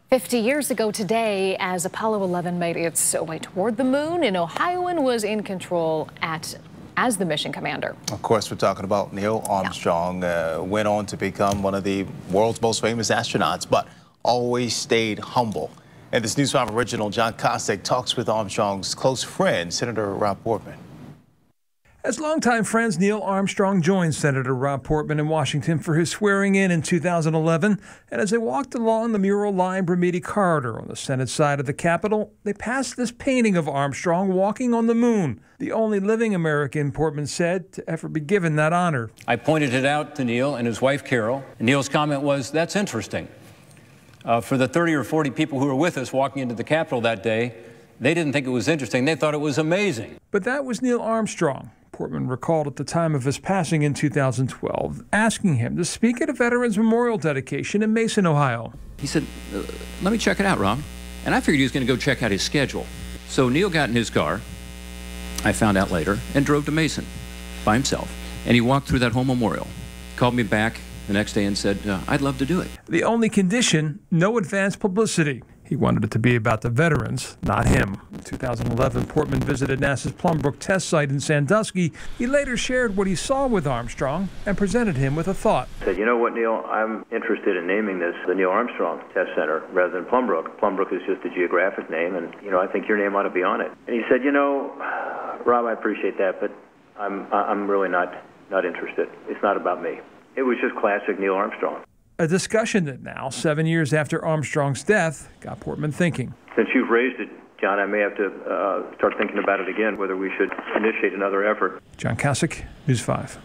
50 years ago today, as Apollo 11 made its way toward the moon, an Ohioan was in control as the mission commander. Of course, we're talking about Neil Armstrong. Went on to become one of the world's most famous astronauts, but always stayed humble. And this News 5 original, John Kostek, talks with Armstrong's close friend, Senator Rob Portman. As longtime friends, Neil Armstrong joined Senator Rob Portman in Washington for his swearing-in in 2011. And as they walked along the mural-lined Bermuda corridor on the Senate side of the Capitol, they passed this painting of Armstrong walking on the moon, the only living American, Portman said, to ever be given that honor. I pointed it out to Neil and his wife, Carol. And Neil's comment was, "That's interesting." For the 30 or 40 people who were with us walking into the Capitol that day, they didn't think it was interesting. They thought it was amazing. But that was Neil Armstrong. Portman recalled at the time of his passing in 2012, asking him to speak at a Veterans Memorial dedication in Mason, Ohio. He said, "Let me check it out, Rob." And I figured he was going to go check out his schedule. So Neil got in his car, I found out later, and drove to Mason by himself. And he walked through that whole memorial, called me back the next day and said, "I'd love to do it." The only condition, no advance publicity. He wanted it to be about the veterans, not him. In 2011, Portman visited NASA's Plumbrook test site in Sandusky. He later shared what he saw with Armstrong and presented him with a thought. I said, "You know what, Neil, I'm interested in naming this the Neil Armstrong Test Center rather than Plumbrook. Plumbrook is just a geographic name, and, I think your name ought to be on it." And he said, "Rob, I appreciate that, but I'm really not interested. It's not about me." It was just classic Neil Armstrong. A discussion that now, 7 years after Armstrong's death, got Portman thinking. Since you've raised it, John, I may have to start thinking about it again, whether we should initiate another effort. John Kostek, News 5.